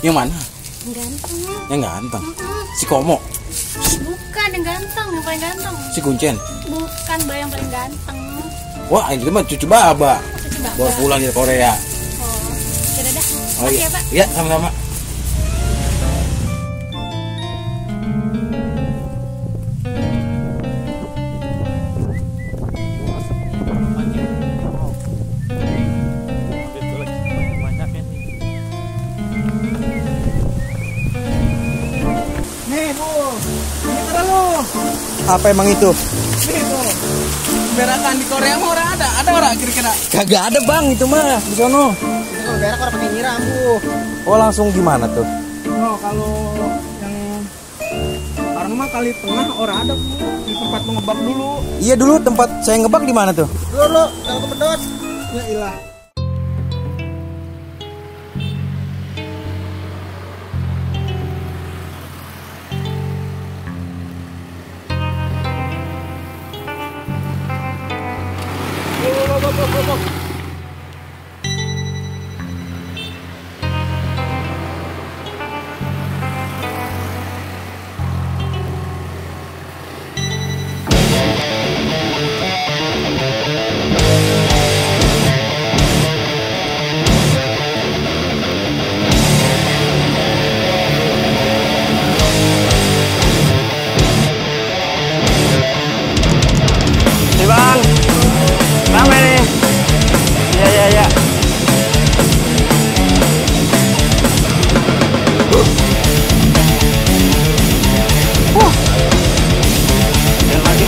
Yang mana? Yang ganteng. Yang ganteng. Si Komo. Bukan yang ganteng, yang paling ganteng. Si Kuncen. Bukan Mbak yang paling ganteng. Wah, ini mah cucu Baba. Cucu Mbak. Baru pulang dari Korea. Oh, ya dah. Oh Makasih iya, ya, Pak. iya sama-sama. Nih Bu, ini terlalu. Apa emang itu? Nih Bu, berakan di Korea mah orang ada orang kira-kira. Kagak ada bang, itu mah di sono. Itu kalau berak orang pakai nyiram Bu. Oh langsung gimana tuh? Oh kalau yang orang mah kali tengah orang ada Bu, di tempat mengebak dulu. Iya dulu tempat saya ngebak di mana tuh? Dulu kalau kepedot. Ya ilah. Go. Nih bang, rame nih. Iya. Jalan lagi.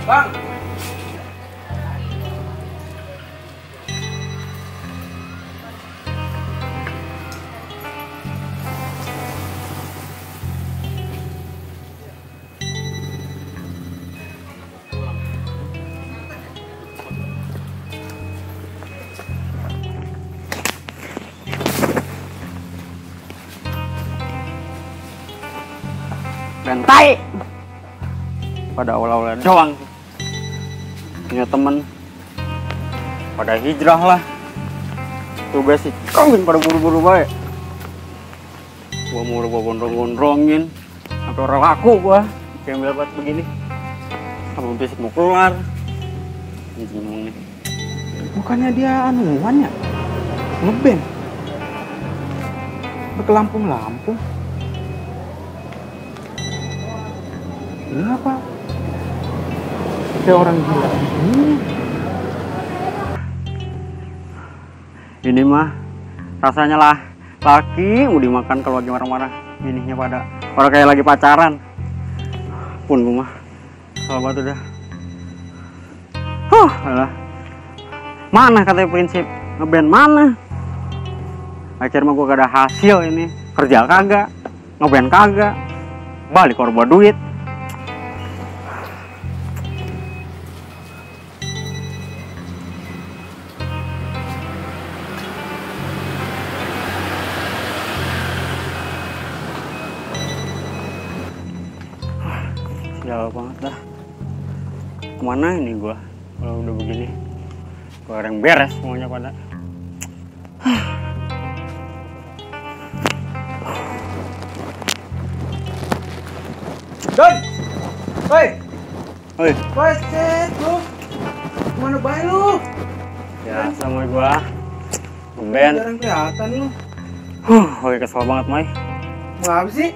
Bang. Bentai. Pada awal-awal doang. Punya temen. Pada hijrah lah. Tuh basic kawin pada buru-buru baik. Gua mau gondrong-gondrongin. Sampai orang laku gua. Kayak melebat begini. Sama basic mau keluar. Ini. Bukannya dia anuan ya? Ngeband. Berkelampung-lampung. Ini apa? Kayak orang gila Ini mah rasanya lah laki mau dimakan kalau lagi marah-marah. Bininya pada orang kayak lagi pacaran. Pun gua mah kalau batu dah. Alah. Mana katanya prinsip ngeband mana? Akhirnya mah gua gak ada hasil ini. Kerja kagak, ngeband kagak. Balik korban duit. Sial banget dah. Kemana ini gua kalau udah begini? Gua yang beres semuanya pada. Don! Hoi! Oi, Set lu! Kemana baik lu? ya sama gua. Ngeband. Jarang kelihatan lu. Oi kesel banget, Mai. Mau apa sih?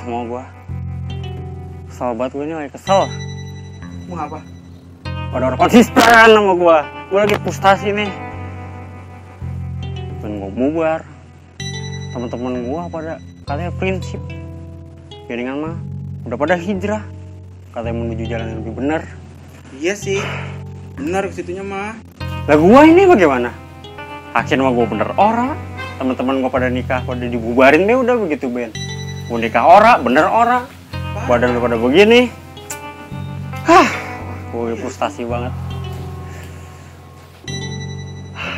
Mau gua. Kesel banget gua ini lagi kesel. Mau apa? Pada orang konsisten sama gua. Gua lagi frustasi nih. Dan gua bubar. Teman-teman gua pada katanya prinsip. Jaringan mah udah pada hijrah. Katanya menuju jalan yang lebih benar. Iya sih. Benar kesitunya mah. Lah gua ini bagaimana? Akhirnya mah gua bener ora. Teman-teman gua pada nikah, pada dibubarin deh udah begitu Ben. Gua nikah ora, bener ora. Badan udah pada begini. Gua frustasi banget.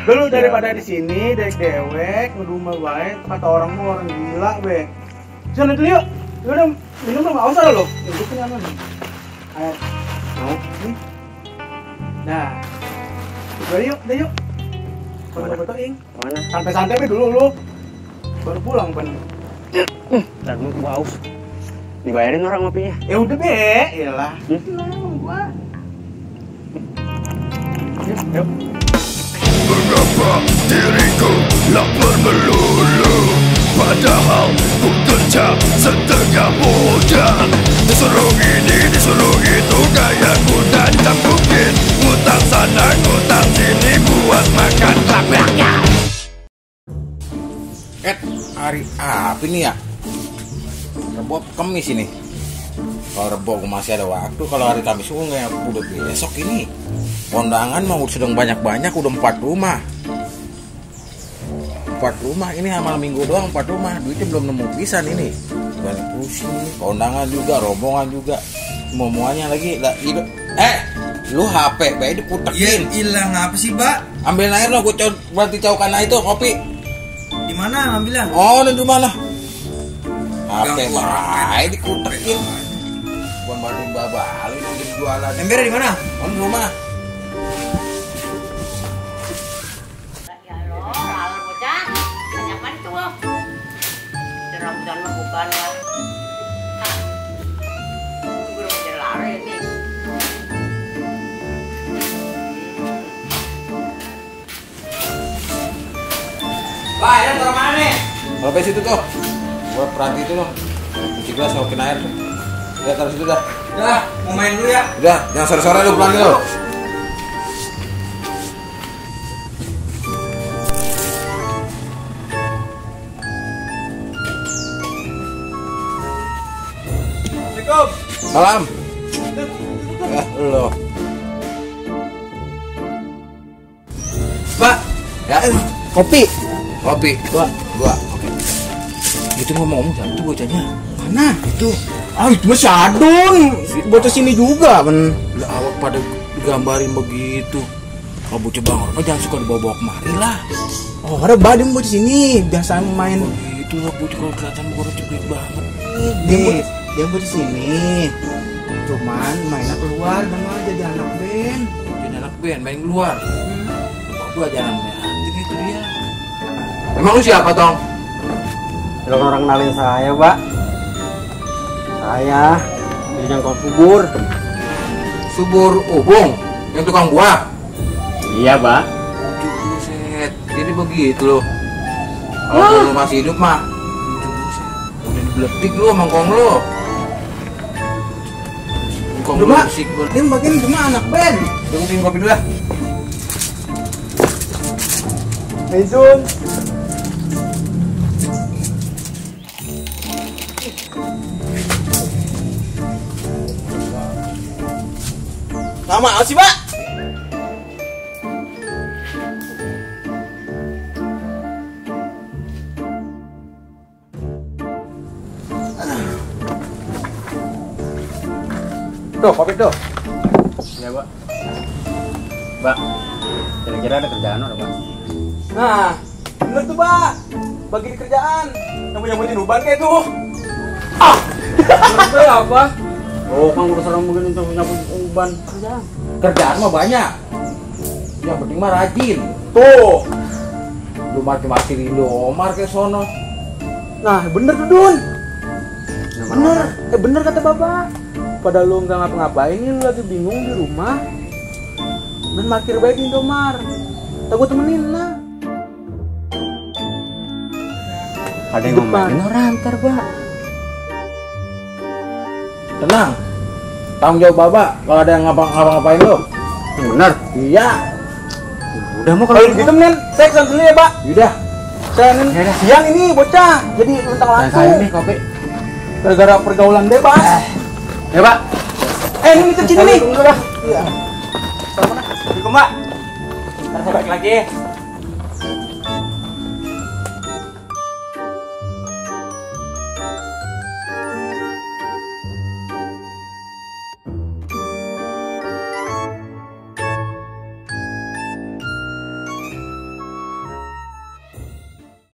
Dulu daripada di sini dewek ngedumel baik kata orang mau orang gila be. Sana dulu yuk. Lu udah minum belum? Haus ada lo. Itu punya mana? Air. Mau? Nih. Nah. Udah yuk, yuk. Foto-foto ing. Mana? Santai-santai be dulu lu. Baru pulang pan. Dan lu haus. Dibayarin orang ngopinya. Ya udah be, iyalah. Gua. Yuk. Mengapa diriku lapar melulu, padahal ku kerja setengah bulan. Disuruh ini, disuruh itu, gayaku dan campukin. Ngutang sana, ngutang sini, buat makan lapaknya. Hari apa nih ya? Rebo Kamis ini. Kalau Rebo masih ada waktu, kalau hari Kamis udah besok ini. Kondangan mah sedang banyak-banyak, udah 4 rumah. 4 rumah ini amal minggu doang 4 rumah. Duitnya belum nemu pisan ini. Banyak pusing nih. Kondangan juga, rombongan juga. Semuanya lagi hidup. Lu HP baik diputekin. Hilang apa sih, Mbak? Ambil air lo, gue berarti caukan air itu kopi. Di mana ngambilnya? Oh, di mana? HP Ganggu baik dikutekin. Bukan baru babalik jadi jualan. Embernya di mana? Di rumah. Rambutan mah bukan ya. Gue udah menjadi lari ini. Wah, ini taruh mana nih? Kalau ke situ tuh. Gua perhati itu loh. Cuci gelas sama air tuh. Udah taruh situ dah. Udah, mau main dulu ya. Udah, jangan sore-sore lu pulang dulu. Salam. Lo. Mbak, Ya, Kopi. kopi. Dua. Oke. Itu ngomong satu bocahnya. Mana? Itu. Ah, itu mah Sadun. Bocah sini juga, men. Lah awak pada digambarin begitu. Kalau bocah bang, apa jangan suka dibawa-bawa kemari lah. Oh, ada badem bocah sini. Biasa main. Itu lah bocah kalau kelihatan muka cepet banget. Dia bocah sini. Cuman mainnya keluar dan malah jadi anak band. Jadi anak band main keluar. Gua jalan melatih itu dia. Emang lu siapa Tong? Kalau orang kenalin saya, Pak. Saya jangkau kubur. Subur Ubung, yang tukang buah. Iya, Pak. Buset, jadi begitu loh. Kalau lu masih hidup mah, udah dibeletik lu sama kong lu. Kong lu Cuma, musik dia bagian cuma anak band. Tunggu bikin kopi dulu lah. Hey Zun. Nama apa sih, Pak? Tuh, kopi tuh. Iya, Pak. Pak, kira-kira ada kerjaan apa, Pak? Nah, bener tuh, Pak. Bagi kerjaan. Yang punya buatin uban kayak tuh. Kerja apa? Oh, kan udah serang begini tuh nyapu uban. Kerjaan. Kerjaan mah banyak. Yang penting mah rajin. Tuh. Lu maki-maki Indomar kayak sono. Nah, bener tuh, Dun. Yang Bener. mana? Bener kata Bapak. Pada lu nggak ngapa-ngapain, lu lagi bingung di rumah. Dan parkir baik di Indomar. Tak gue temenin lah. Ada yang Depan. ngomongin orang antar, Pak. Tenang. Tanggung jawab Bapak kalau ada yang ngapa-ngapain lu. Bener. Iya. Udah mau Kalau gitu mending saya kesana dulu ya, Pak. Udah. Saya Ya udah. siang ini bocah jadi luntang Saya lantung nih kopi. gara-gara pergaulan bebas. Ya, Pak. Ini nitip sini nih. Tunggu dah. Iya. Assalamualaikum, Pak. Ntar saya balik lagi.